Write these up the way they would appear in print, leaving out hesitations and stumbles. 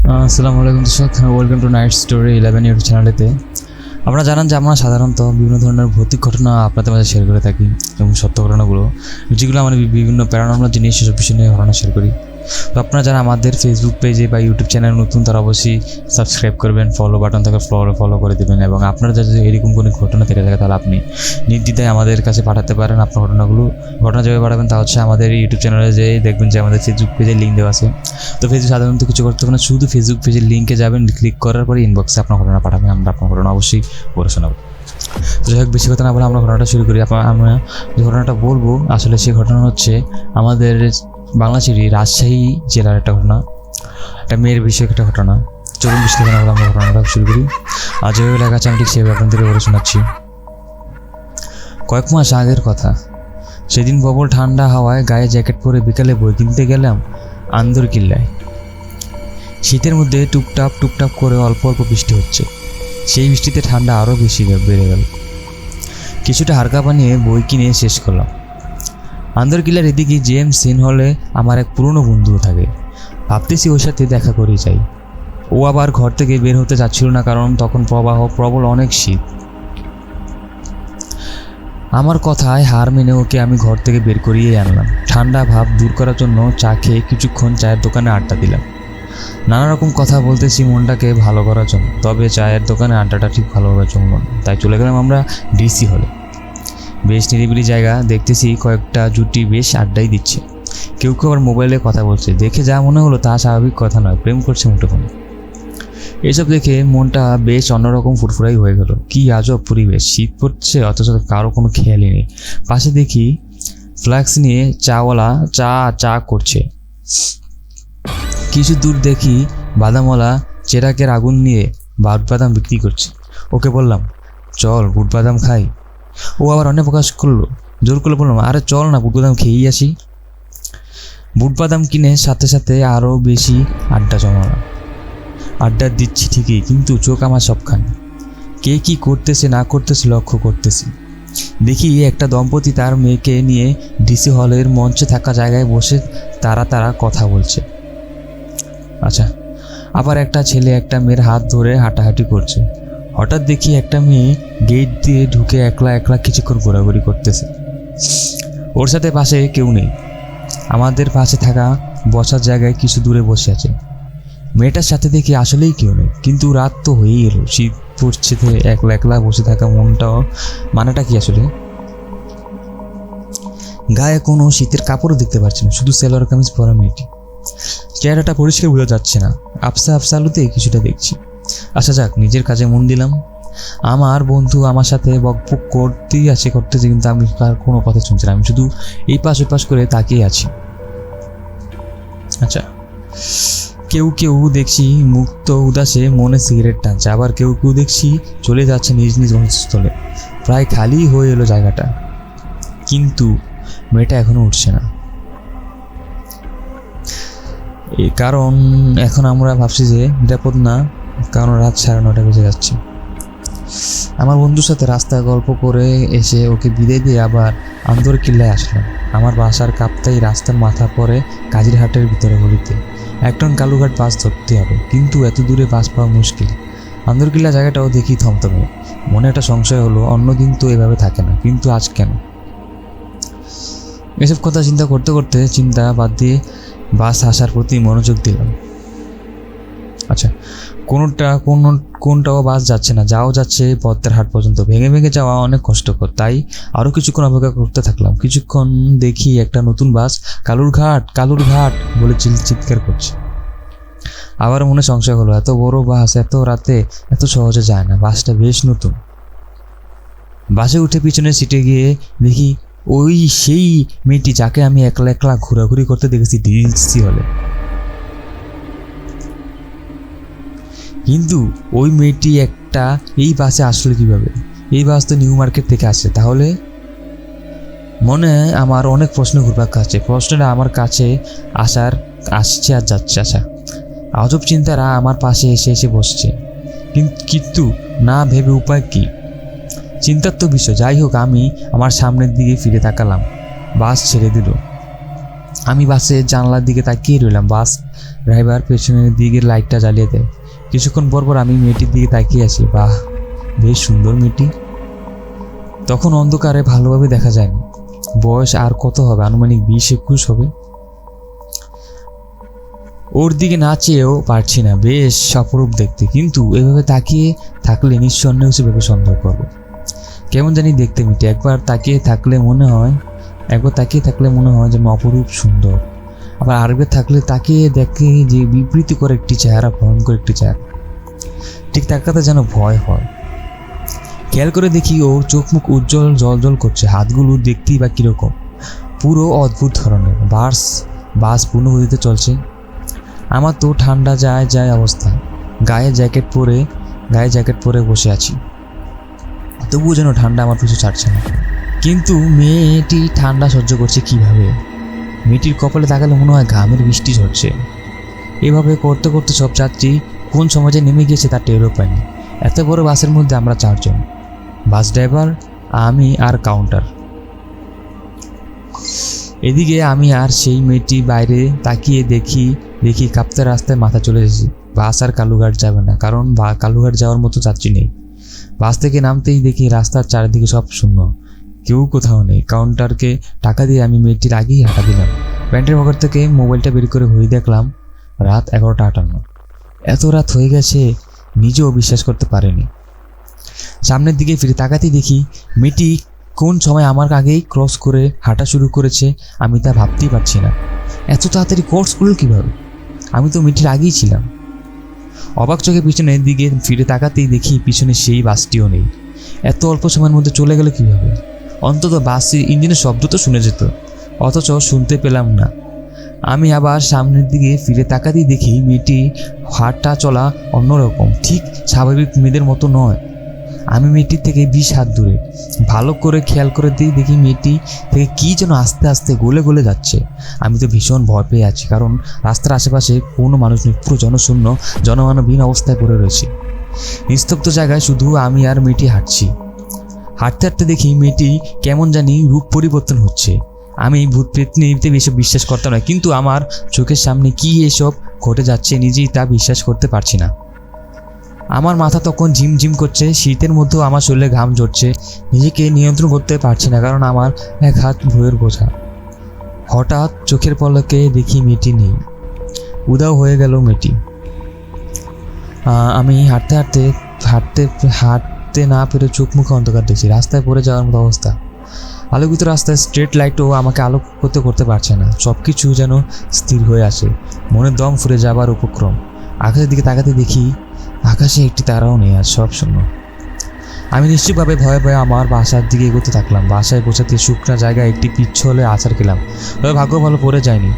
আসসালামু আলাইকুম দর্শক, welcome to night story 11 YouTube চ্যানেলেতে। আপনারা জানান যে আমরা সাধারণত বিভিন্ন ধরনের ভৌতিক ঘটনা আপনাদের মাঝে শেয়ার করে থাকি এবং সত্য ঘটনাগুলো, যেগুলো আমাদের বিভিন্ন প্যারানর্মাল জিনিস সেসব বিষয় নিয়ে ঘটনা শেয়ার করি। তো আপনারা যারা আমাদের ফেসবুক পেজে বা ইউটিউব চ্যানেল নতুন, তারা অবশ্যই সাবস্ক্রাইব করবেন, ফলো বাটন থেকে ফলো করে দেবেন। এবং আপনারা যদি এরকম কোনো ঘটনা থেকে থাকে তাহলে আপনি নির্দ্বিধায় আমাদের কাছে পাঠাতে পারেন। আপনার ঘটনা যেভাবে পাঠাবেন তা হচ্ছে আমাদের ইউটিউব চ্যানেলে যে দেখবেন যে আমাদের ফেসবুক পেজের লিঙ্ক দেওয়া আছে। তো ফেসবুক সাধারণত কিছু করতে হবে না, শুধু ফেসবুক পেজের লিঙ্কে যাবেন, ক্লিক করার পরে ইনবক্সে আপনার ঘটনা পাঠাবেন, আমরা আপনার ঘটনা অবশ্যই পড়ে শোনাবো। তো যাই হোক, বেশি কথা না বলে আমরা ঘটনাটা শুরু করি। আমরা যে ঘটনাটা বলবো আসলে সেই ঘটনা হচ্ছে আমাদের বাংলাদেশেরই রাজশাহী জেলার একটা ঘটনা, একটা মেয়ের বিষয়ে একটা ঘটনা। চলুন বেশি কথা না বলে আমরা ঘটনাটা শুরু করি। আর যেভাবে লেখা আছে আমি ঠিক সেভাবে আপনাদেরকে বলে শোনাচ্ছি। কয়েক মাস আগের কথা, সেদিন প্রবল ঠান্ডা হাওয়ায় গায়ে জ্যাকেট পরে বিকালে বই কিনতে গেলাম আন্দরকিল্লায়। শীতের মধ্যে টুপটাপ করে অল্প অল্প বৃষ্টি হচ্ছে। সেই বৃষ্টিতে ঠান্ডা আরও বেশি বেড়ে গেল। কিছুটা হালকা বানিয়ে বই কিনে শেষ করলাম। আন্দরকিল্লার এদিকে জেমস সিন হলে আমার এক পুরনো বন্ধুও থাকে। ভাবতেছি ওর সাথে দেখা করে যাই। ও আবার ঘর থেকে বের হতে চাচ্ছিল না, কারণ তখন প্রবল অনেক শীত। আমার কথায় হার মেনে ওকে আমি ঘর থেকে বের করিয়ে আনলাম। ঠান্ডা ভাব দূর করার জন্য চা খেয়ে কিছুক্ষণ চায়ের দোকানে আড্ডা দিলাম। নানা রকম কথা বলতেছি মনটাকে ভালো করার জন্য, তবে চায়ের দোকানে আড্ডাটা ঠিক ভালোভাবে জমল না। তাই চলে গেলাম আমরা ডিসি হলে। বেশ নিরিবিলি জায়গা, দেখতেছি কয়েকটা জুটি বেশ আড্ডাই দিচ্ছে। কেউ আবার মোবাইলে কথা বলছে। দেখে যা মনে হলো তা স্বাভাবিক কথা নয়, প্রেম করছে মুঠোফোনে। এসব দেখে মনটা বেশ অন্যরকম ফুরফুরাই হয়ে গেল। কি আজব পরিবেশ, শীত পড়ছে অথচ কারো কোনো খেয়ালই নেই। পাশে দেখি ফ্লাক্স নিয়ে চাওয়ালা চা করছে। কিছু দূর দেখি বাদামওয়ালা চেরাকের আগুন নিয়ে বুটবাদাম বিক্রি করছে। ওকে বললাম, চল বুটবাদাম খাই। ও আবার অন্য প্রকাশ করলো, জোর করে বললাম, আরে চল না বুটবাদাম খেয়েই আসি। বুটবাদাম কিনে সাথে সাথে আরও বেশি আড্ডা জমালাম। আড্ডা দিচ্ছি ঠিকই, কিন্তু চোখ আমার সবখানে। কে কি করতেছে না করতেছে লক্ষ্য করতেছি। দেখি একটা দম্পতি তার মেয়েকে নিয়ে ডিসি হলের মঞ্চে থাকা জায়গায় বসে তারা কথা বলছে। আচ্ছা, আবার একটা ছেলে একটা মেয়ের হাত ধরে হাঁটাহাঁটি করছে। হঠাৎ দেখি একটা মেয়ে গেট দিয়ে ঢুকে একলা কিছুক্ষণ ঘোরাঘুরি করতেছে। ওর সাথে পাশে কেউ নেই। আমাদের পাশে থাকা বসার জায়গায় কিছু দূরে বসে আছে। মেয়েটার সাথে দেখি আসলেই কেউ নেই, কিন্তু রাত তো হয়েই এলো, শীত পড়ছে, একলা বসে থাকা মনটাও মানেটা কি আসলে? গায়ে কোনো শীতের কাপড়ও দেখতে পাচ্ছি না, শুধু সেলোয়ার কামিজ পরা মেয়েটি। চেহারাটা পরিষ্কার বোঝা যাচ্ছে না, আফসা আলুতে কিছুটা দেখছি। আচ্ছা যাক, নিজের কাজে মন দিলাম। আমার বন্ধু আমার সাথে বকবক করতেছে, কিন্তু আমি তার কোনো কথা শুনছি না। আমি শুধু এই পাশ ওই পাশ করে তাকিয়ে আছি। আচ্ছা, কেউ দেখছি মুক্ত উদাসে মনে সিগারেট টানছে, আবার কেউ দেখছি চলে যাচ্ছে নিজ নিজ গন্তব্যস্থলে। প্রায় খালি হয়ে এলো জায়গাটা, কিন্তু মেয়েটা এখনো উঠছে না। এই কারণ এখন আমরা ভাবছি যে নিরাপদ না, কারণ রাত 9:30 বেজে যাচ্ছে। আমার বন্ধুর সাথে রাস্তায় গল্প করে এসে ওকে বিদায় দিয়ে আবার আন্দরকিল্লায় আসলাম। আমার বাসার কাপ্তাই রাস্তার মাথা পরে কাজিরহাটের ভিতরে গলিতে। একটন কালুঘাট বাস ধরতে হবে, কিন্তু এত দূরে বাস পাওয়া মুশকিল। আন্দরকিল্লা জায়গাটাও দেখি থমথমে। মনে একটা সংশয় হলো, অন্যদিন তো এভাবে থাকে না, কিন্তু আজ কেন? এসব কথা চিন্তা করতে করতে চিন্তা বাদ দিয়ে বাস আসার প্রতি মনোযোগ দিলাম। আচ্ছা, কোনটাও বাস যাচ্ছে না, যাচ্ছে পদ্মার হাট পর্যন্ত। ভেঙে যাওয়া অনেক কষ্টকর, তাই আরও কিছুক্ষণ অপেক্ষা করতে থাকলাম। কিছুক্ষণ দেখি একটা নতুন বাস কালুরঘাট বলে চিৎকার করছে। আবার মনে সংশয় হলো, এত বড় বাস এত রাতে এত সহজে যায় না, বাসটা বেশ নতুন। বাসে উঠে পিছনের সিটে গিয়ে দেখি ওই সেই মেয়েটি যাকে আমি একলা ঘোরাঘুরি করতে দেখেছি ডিসি হলে। কিন্তু ওই মেয়েটি এই বাসে আসলে কিভাবে? এই বাস তো নিউ মার্কেট থেকে আসে। তাহলে মনে আমার অনেক প্রশ্ন ঘুরপাক খাচ্ছে। প্রশ্নটা আমার কাছে আসছে আর যাচ্ছে। আচ্ছা, আজব চিন্তারা আমার পাশে এসে বসছে, কিন্তু না ভেবে উপায় কি? চিন্তার তো বিষয়। যাই হোক, আমি আমার সামনের দিকে ফিরে তাকালাম। বাস ছেড়ে দিল। আমি বাসের জানলার দিকে তাকিয়ে রইলাম। বাস ড্রাইভার পেছনের দিকে লাইটটা জ্বালিয়ে দেয়। কিছুক্ষণ পর পর আমি মেয়েটির দিকে তাকিয়ে আছি। বাহ, বেশ সুন্দর মেয়েটি। তখন অন্ধকারে ভালোভাবে দেখা যায়নি। বয়স আর কত হবে, আনুমানিক 20-21 হবে। ওর দিকে না চেয়েও পারছি না, বেশ অপরূপ দেখতে, কিন্তু এভাবে তাকিয়ে থাকলে নিঃসন্দেহ ভেবে সন্দেহ করবো। কেমন জানি দেখতে মেয়েটি। একবার তাকিয়ে থাকলে মনে হয় যেন অপরূপ সুন্দর, আবার আরেকবার থাকলে তাকিয়ে দেখে যে বিবৃতিকর একটি চেহারা, ভয়ঙ্কর একটি চেহারা। ঠিক তাকাতে যেন ভয় হয়। খেয়াল করে দেখি ওর চোখ মুখ উজ্জ্বল জল করছে, হাতগুলো দেখতেই বা কীরকম, পুরো অদ্ভুত ধরনের। বাস পূর্ণ গতিতে চলছে। আমার তো ঠান্ডা যায় অবস্থা। গায়ে জ্যাকেট পরে বসে আছি, তবুও যেন ঠান্ডা আমার পিছু ছাড়ছে না। কিন্তু মেয়েটি ঠান্ডা সহ্য করছে কিভাবে? মেয়েটির কপালে তাকালে মনে হয় ঘামের বৃষ্টি ঝরছে। এভাবে করতে করতে সব যাত্রী কোন সময় যে নেমে গিয়েছে তার টেরও পাইনি। এত বড় বাসের মধ্যে আমরা 4 জন, বাস ড্রাইভার, আমি আর কাউন্টার। এদিকে আমি আর সেই মেয়েটি বাইরে তাকিয়ে দেখি কাঁপতে রাস্তায় মাথা চলে এসেছি। বাস আর কালুঘাট যাবে না, কারণ কালুঘাট যাওয়ার মতো যাত্রী নেই। বাস থেকে নামতেই দেখি রাস্তার চারিদিকে সব শূন্য, কেউ কোথাও নেই। কাউন্টারকে টাকা দিয়ে আমি মেয়েটির আগেই হাঁটা দিলাম। প্যান্টের পকেট থেকে মোবাইলটা বের করে ঘড়ি দেখলাম, রাত 11:58। এত রাত হয়ে গেছে, নিজেও বিশ্বাস করতে পারেনি। সামনের দিকে ফিরে তাকাতেই দেখি মেয়েটি কোন সময় আমার আগেই ক্রস করে হাঁটা শুরু করেছে। আমি তা ভাবতেই পারছি না, এত তাড়াতাড়ি ক্রস করলো কীভাবে? আমি তো মেয়েটির আগেই ছিলাম। অবাক চোখে পিছনের দিকে ফিরে তাকাতেই দেখি পিছনে সেই বাসটিও নেই। এত অল্প সময়ের মধ্যে চলে গেল কীভাবে? অন্তত বাসের ইঞ্জিনের শব্দ তো শুনে যেত, অথচ শুনতে পেলাম না। আমি আবার সামনের দিকে ফিরে তাকাতেই দেখি মেয়েটি হাঁটা চলা অন্যরকম, ঠিক স্বাভাবিক মেয়েদের মতো নয়। আমি মেয়েটির থেকে 20 হাত দূরে। ভালো করে খেয়াল করে দেখি মেয়েটি থেকে কী যেন আস্তে আস্তে গলে যাচ্ছে। আমি তো ভীষণ ভয় পেয়ে আছি, কারণ রাস্তার আশেপাশে কোনো মানুষ নেই, পুরো জনশূন্য, জনমানবহীন অবস্থায় পড়ে রয়েছে। নিস্তব্ধ জায়গায় শুধু আমি আর মেয়েটি হাঁটছি। হাঁটতে দেখি মেয়েটি কেমন জানি রূপ পরিবর্তন হচ্ছে। আমি ভূত প্রেতনিতে এসব বিশ্বাস করতাম না, কিন্তু আমার চোখের সামনে কি এসব ঘটে যাচ্ছে নিজেই তা বিশ্বাস করতে পারছি না। আমার মাথা তখন ঝিমঝিম করছে, শীতের মধ্যেও আমার শরীরে ঘাম ঝরছে। নিজেকে নিয়ন্ত্রণ করতে পারছি না, কারণ আমার এক হাত ভয়ের বোঝা। হঠাৎ চোখের পলকে দেখি মেয়েটি নেই, উধাও হয়ে গেল মেয়েটি। আমি হাঁটতে না পেরে চোখ মুখে অন্ধকার দেখছি। রাস্তায় পড়ে যাওয়ার মতো অবস্থা। আলোকিত রাস্তায় স্ট্রিট লাইটও আমাকে আলোক করতে পারছে না। সব কিছু যেন স্থির হয়ে আসে, মনের দম ফুরে যাবার উপক্রম। আকাশের দিকে তাকাতে দেখি আকাশে একটি তারাও নেই, আর সব শূন্য। আমি নিশ্চিতভাবে ভয়ে আমার বাসার দিকে এগোতে থাকলাম। বাসায় পৌঁছাতে শুকনা জায়গায় একটি পিচ্ছলে আছাড় খেলাম, তবে ভাগ্য ভালো পড়ে যায়নি।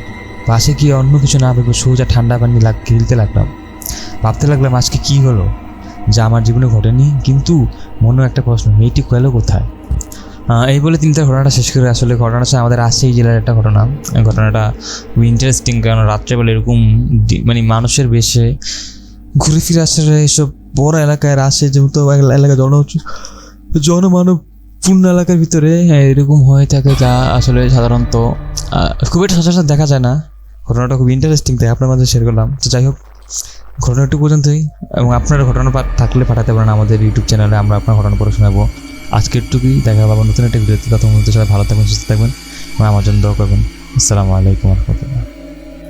পাশে গিয়ে অন্য কিছু না ভেবে সোজা ঠান্ডা পানি গিলতে লাগলাম। ভাবতে লাগলাম আজকে কি হলো যা আমার জীবনে ঘটেনি। কিন্তু মনে একটা প্রশ্ন, মেয়েটি গেল কোথায়? এই বলে তিনি তার ঘটনাটা শেষ করে। আসলে ঘটনাটা আমাদের রাজশাহী জেলার একটা ঘটনাটা খুবই ইন্টারেস্টিং, কারণ রাত্রেবেলা এরকম মানে মানুষের বেশে ঘুরে ফিরে আসলে এসব বড় এলাকায় আসে, যেহেতু এলাকা জনমানবপূর্ণ এলাকার ভিতরে এরকম হয়ে থাকে, যা আসলে সাধারণত খুব একটা সচরাচর দেখা যায় না। ঘটনাটা খুব ইন্টারেস্টিং, তাই আপনার মাঝে শেয়ার করলাম। তো যাই হোক, ঘটনাটি পর্যন্তই, এবং আপনারা ঘটনা থাকলে পাঠাতে পারেন আমাদের ইউটিউব চ্যানেলে, আমরা আপনার ঘটনা পড়ে শোনাবো। আজকের টুকুই, দেখা পাবো নতুন একটা ভিডিওতে। তখন সবাই ভালো থাকবেন, সুস্থ থাকবেন এবং আমার জন্য দোয়া করবেন। আসসালামু আলাইকুম ওয়া রাহমাতুল্লাহ।